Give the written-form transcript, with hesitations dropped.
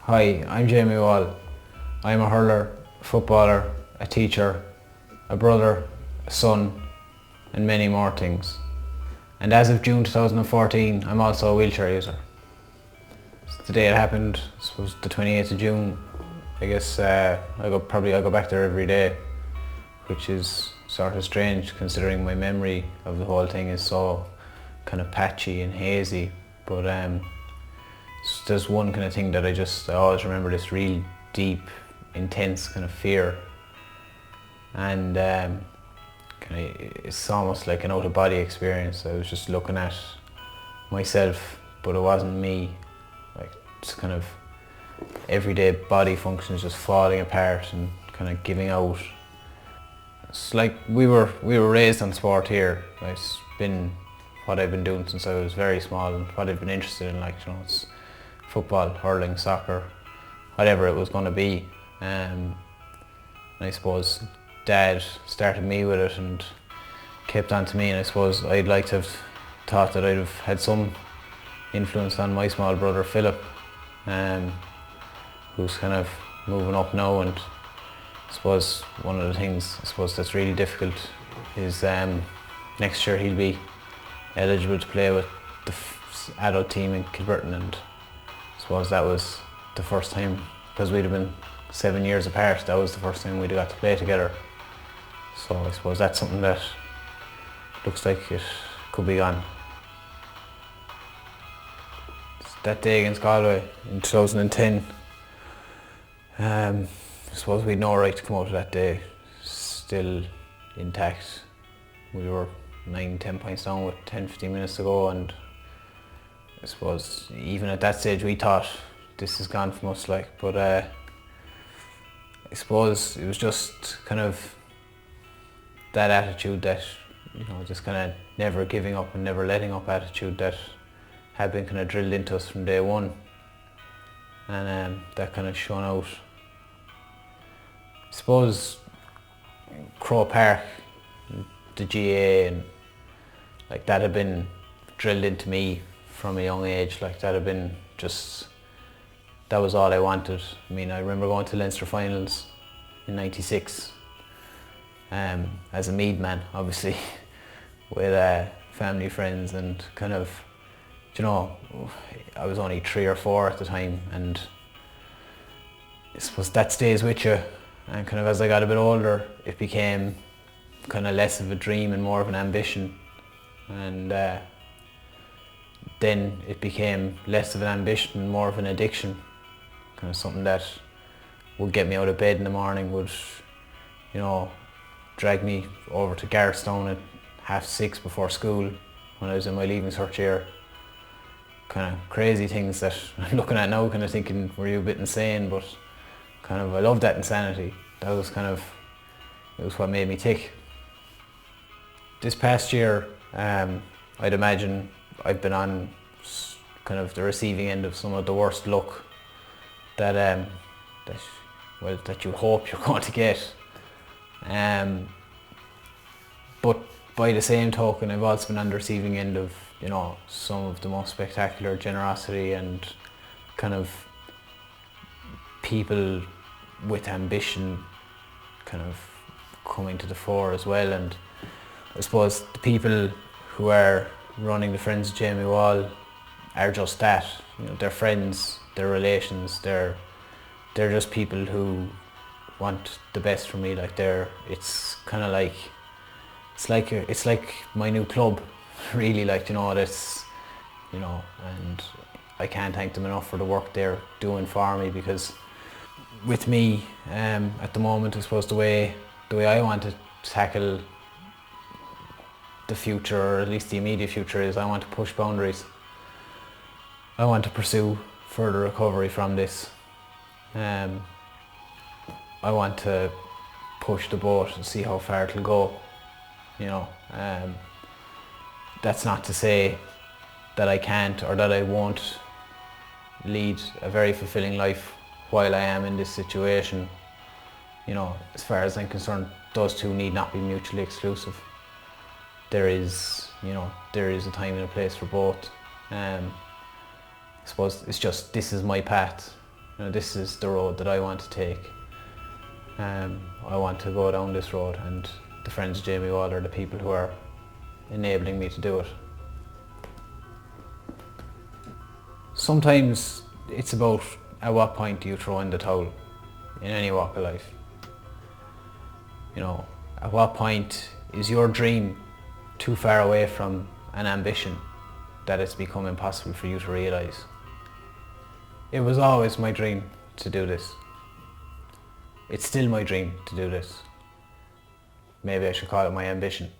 Hi, I'm Jamie Wall. I'm a hurler, a footballer, a teacher, a brother, a son, and many more things. And as of June 2014, I'm also a wheelchair user. So the day it happened, I suppose the 28th of June, I guess I go back there every day, which is sort of strange considering my memory of the whole thing is so kind of patchy and hazy. But there's one kind of thing that I always remember, this real deep, intense kind of fear. And it's almost like an out-of-body experience. I was just looking at myself, but it wasn't me. Like, it's kind of everyday body functions just falling apart and kind of giving out. It's like we were raised on sport here. It's been what I've been doing since I was very small and what I've been interested in. Like, it's football, hurling, soccer, whatever it was going to be. And I suppose Dad started me with it and kept on to me, and I suppose I'd like to have thought that I'd have had some influence on my small brother Philip, who's kind of moving up now. And I suppose one of the things that's really difficult is next year he'll be eligible to play with the adult team in Kilburton, and I suppose that was the first time, because we'd have been 7 years apart, that was the first time we'd have got to play together. So I suppose that's something that looks like it could be gone. That day against Galway in 2010, I suppose we had no right to come out of that day still intact. We were 9-10 points down with 10-15 minutes to go, and I suppose even at that stage we thought this is gone from us, but I suppose it was just kind of that attitude that, just kind of never giving up and never letting up attitude that had been kind of drilled into us from day one, and that kind of shone out. I suppose Crow Park, the GA, and like that had been drilled into me from a young age. Like that had been that was all I wanted. I mean, I remember going to Leinster finals in '96 as a Meath man, obviously, with family, friends, and kind of, I was only 3 or 4 at the time, and I suppose that stays with you. And kind of as I got a bit older, it became kind of less of a dream and more of an ambition. And then it became less of an ambition and more of an addiction. Kind of something that would get me out of bed in the morning, would, drag me over to Garrettstown at 6:30 before school when I was in my leaving cert year. Kind of crazy things that I'm looking at now, kind of thinking, were you a bit insane? But kind of, I loved that insanity. That was it was what made me tick. This past year, I'd imagine I've been on kind of the receiving end of some of the worst luck that you hope you're going to get. But by the same token, I've also been on the receiving end of, some of the most spectacular generosity and kind of people with ambition kind of coming to the fore as well. And I suppose the people who are running the Friends of Jamie Wall are just that. They're friends, they're relations, they're just people who want the best for me. Like it's kind of like, it's like my new club, really. Like, that's, and I can't thank them enough for the work they're doing for me, because with me at the moment, I suppose the way I want to tackle the future, or at least the immediate future, is I want to push boundaries. I want to pursue further recovery from this. I want to push the boat and see how far it'll go. That's not to say that I can't or that I won't lead a very fulfilling life while I am in this situation. As far as I'm concerned, those two need not be mutually exclusive. There is a time and a place for both. I suppose it's just, this is my path, this is the road that I want to take. I want to go down this road, and the friends of Jamie Wall are the people who are enabling me to do it. Sometimes it's about at what point do you throw in the towel in any walk of life. At what point is your dream too far away from an ambition that it's become impossible for you to realise? It was always my dream to do this. It's still my dream to do this. Maybe I should call it my ambition.